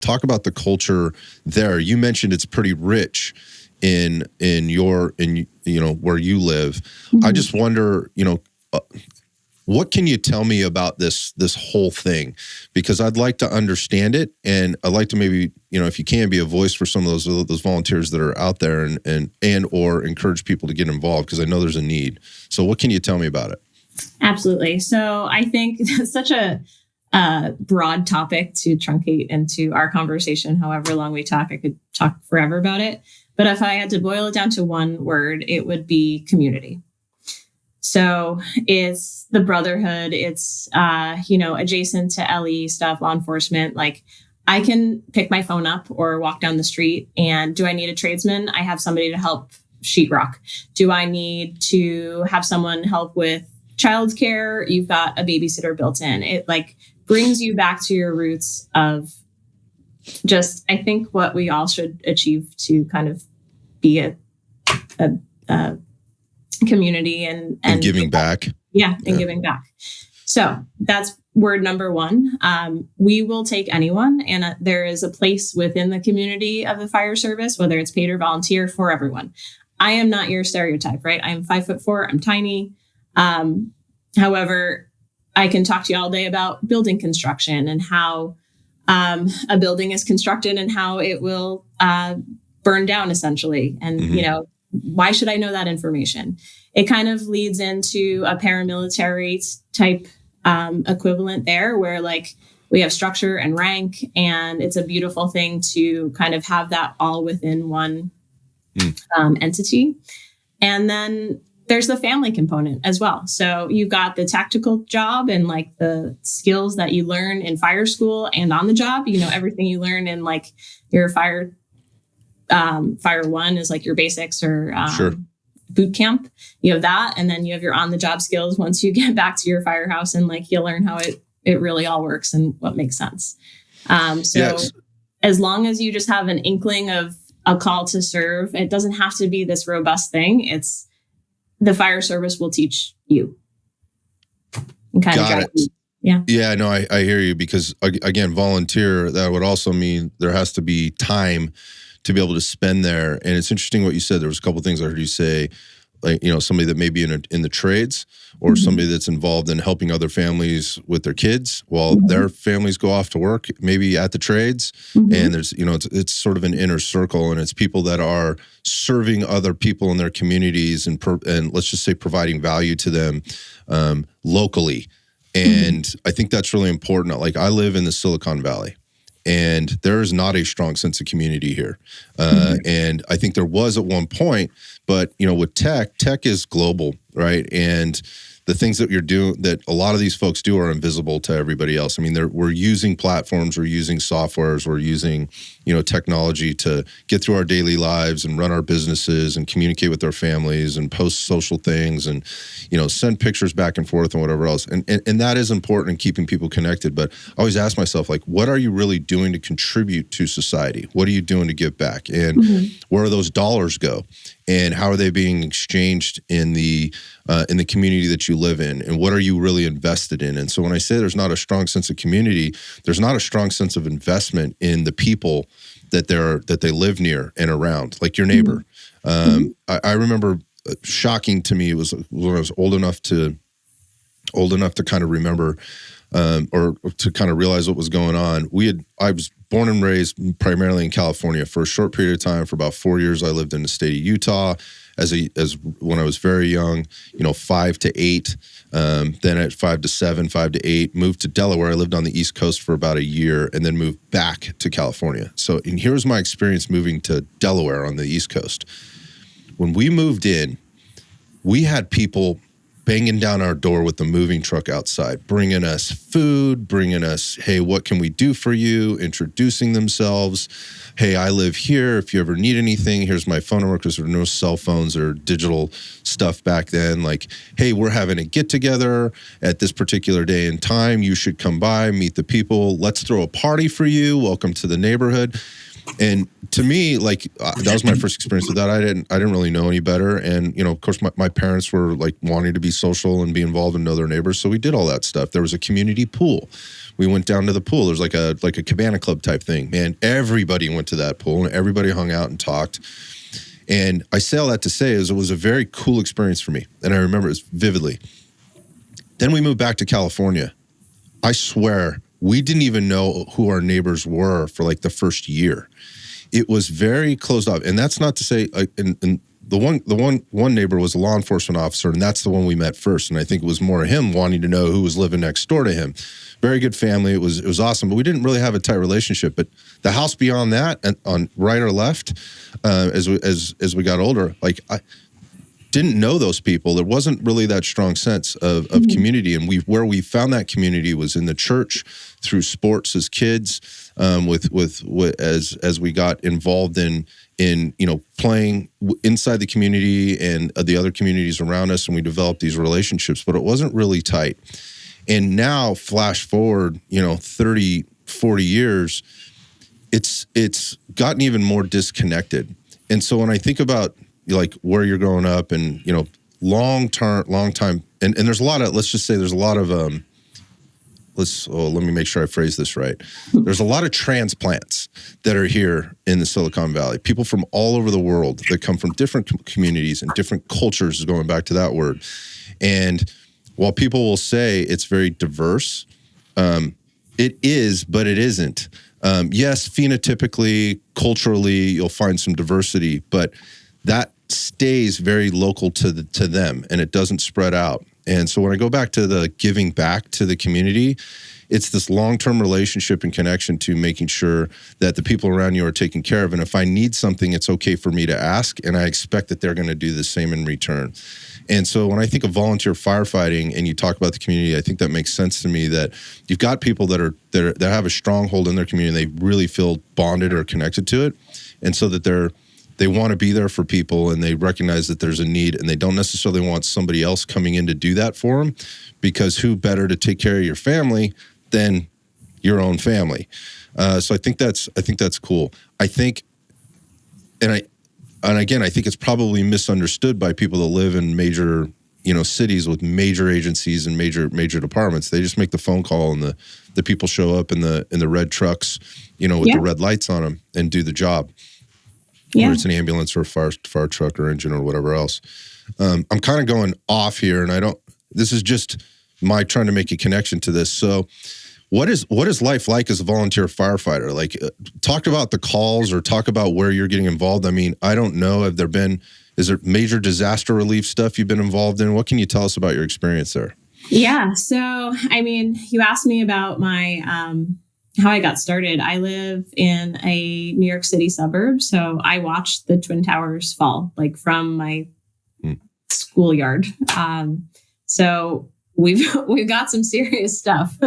talk about the culture there. You mentioned it's pretty rich in where you live. I just wonder, what can you tell me about this whole thing? Because I'd like to understand it, and I'd like to maybe, if you can, be a voice for some of those volunteers that are out there, and or encourage people to get involved, because I know there's a need. So what can you tell me about it? Absolutely. So I think it's such a broad topic to truncate into our conversation. However long we talk, I could talk forever about it. But if I had to boil it down to one word, it would be community. So it's the brotherhood. It's, adjacent to LE stuff, law enforcement. Like, I can pick my phone up or walk down the street, and do I need a tradesman? I have somebody to help sheetrock. Do I need to have someone help with childcare? You've got a babysitter built in. It brings you back to your roots of just, I think, what we all should achieve to kind of be a community and giving back. Yeah, and giving back. So that's word number one. We will take anyone, and there is a place within the community of the fire service, whether it's paid or volunteer, for everyone. I am not your stereotype, right? I am 5'4". I'm tiny. However, I can talk to you all day about building construction and how a building is constructed and how it will burn down, essentially. And, why should I know that information? It kind of leads into a paramilitary type equivalent there, where we have structure and rank, and it's a beautiful thing to kind of have that all within one entity. And then there's the family component as well. So you've got the tactical job and the skills that you learn in fire school and on the job, everything you learn in your fire one is your basics or sure. boot camp. You have that. And then you have your on the job skills once you get back to your firehouse, and you learn how it really all works and what makes sense. Yes. As long as you just have an inkling of a call to serve, it doesn't have to be this robust thing. It's the fire service will teach you. And kind Got of it. Yeah. Yeah, no, I hear you, because again, volunteer, that would also mean there has to be time to be able to spend there. And it's interesting what you said. There was a couple of things I heard you say, somebody that may be in the trades, or somebody that's involved in helping other families with their kids while their families go off to work, maybe at the trades. And there's, it's sort of an inner circle, and it's people that are serving other people in their communities and let's just say providing value to them locally. And I think that's really important. I live in the Silicon Valley, and there is not a strong sense of community here. And I think there was at one point, but, with tech is global, right? And the things that you're doing, that a lot of these folks do, are invisible to everybody else. I mean, we're using platforms, we're using softwares, we're using, technology to get through our daily lives and run our businesses and communicate with our families and post social things and, send pictures back and forth and whatever else. And that is important in keeping people connected. But I always ask myself, what are you really doing to contribute to society? What are you doing to give back? And where do those dollars go? And how are they being exchanged in the community that you live in? And what are you really invested in? And so when I say there's not a strong sense of community, there's not a strong sense of investment in the people that they live near and around, like your neighbor. I remember, shocking to me, it was when I was old enough to kind of remember or to kind of realize what was going on. I was born and raised primarily in California. For a short period of time, for about 4 years, I lived in the state of Utah. As when I was very young, 5 to 8, then at 5 to 7, 5 to 8, moved to Delaware. I lived on the East Coast for about a year, and then moved back to California. So, and here's my experience moving to Delaware on the East Coast. When we moved in, we had people banging down our door with the moving truck outside, bringing us food, bringing us, hey, what can we do for you? Introducing themselves. Hey, I live here. If you ever need anything, here's my phone number, because there were no cell phones or digital stuff back then. Hey, we're having a get together at this particular day and time. You should come by, meet the people. Let's throw a party for you. Welcome to the neighborhood. And to me, that was my first experience with that. I didn't really know any better. And, of course, my parents were wanting to be social and be involved and know their neighbors. So we did all that stuff. There was a community pool. We went down to the pool. There's like a cabana club type thing. Man, everybody went to that pool and everybody hung out and talked. And I say all that to say is it was a very cool experience for me. And I remember it vividly. Then we moved back to California. I swear, we didn't even know who our neighbors were for like the first year. It was very closed off. And that's not to say, and the one neighbor was a law enforcement officer, and that's the one we met first. And I think it was more him wanting to know who was living next door to him. Very good family. It was awesome, but we didn't really have a tight relationship. But the house beyond that, and on right or left, as we got older, like I didn't know those people. There wasn't really that strong sense of community, and where we found that community was in the church, through sports as kids, as we got involved in playing inside the community and the other communities around us, and we developed these relationships. But it wasn't really tight. And now, flash forward, 30, 40 years, it's gotten even more disconnected. And so when I think about like where you're growing up and, long time, and there's a lot of, let's just say there's a lot of, let me make sure I phrase this right. There's a lot of transplants that are here in the Silicon Valley, people from all over the world that come from different communities and different cultures, going back to that word. And while people will say it's very diverse, it is, but it isn't. Yes, phenotypically, culturally, you'll find some diversity, but that stays very local to them, and it doesn't spread out. And so when I go back to the giving back to the community, it's this long-term relationship and connection to making sure that the people around you are taken care of. And if I need something, it's okay for me to ask, and I expect that they're going to do the same in return. And so when I think of volunteer firefighting and you talk about the community, I think that makes sense to me, that you've got people that have a stronghold in their community, and they really feel bonded or connected to it. And so that they want to be there for people, and they recognize that there's a need, and they don't necessarily want somebody else coming in to do that for them, because who better to take care of your family than your own family? So I think that's cool. I think, and again, I think it's probably misunderstood by people that live in major, cities with major agencies and major departments. They just make the phone call, and the people show up in the red trucks, with the red lights on them, and do the job. Yeah. Whether it's an ambulance or a fire truck or engine or whatever else. I'm kind of going off here, and this is just my trying to make a connection to this. So what is life like as a volunteer firefighter? Like, talk about the calls, or talk about where you're getting involved. I mean, I don't know. Is there major disaster relief stuff you've been involved in? What can you tell us about your experience there? Yeah. So, I mean, you asked me about my, how I got started. I live in a New York City suburb. So I watched the Twin Towers fall, like from my schoolyard. So we've got some serious stuff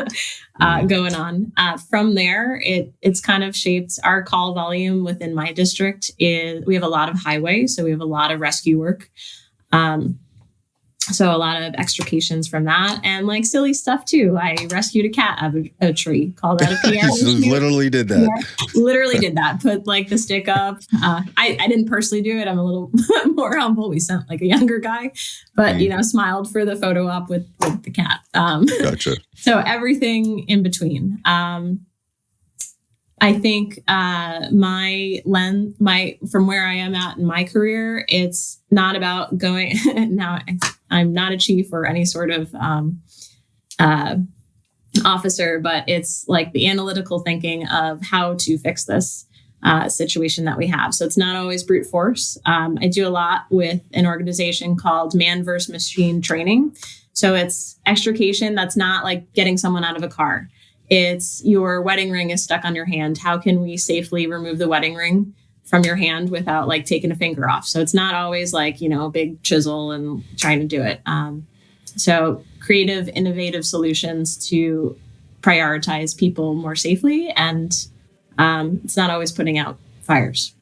going on. From there, it's kind of shaped our call volume within my district. We have a lot of highway, so we have a lot of rescue work. So a lot of extrications from that, and like silly stuff too. I rescued a cat out of a tree. Call that a PR. Literally did that. Yeah, literally did that. Put like the stick up. I didn't personally do it. I'm a little more humble. We sent like a younger guy, but smiled for the photo op with the cat. Gotcha. So everything in between. I think from where I am at in my career, it's not about going now. I'm not a chief or any sort of officer, but it's like the analytical thinking of how to fix this situation that we have. So it's not always brute force. I do a lot with an organization called Man vs. Machine Training. So it's extrication. That's not like getting someone out of a car. It's your wedding ring is stuck on your hand. How can we safely remove the wedding ring from your hand without like taking a finger off? So it's not always like, a big chisel and trying to do it. So creative, innovative solutions to prioritize people more safely. And it's not always putting out fires.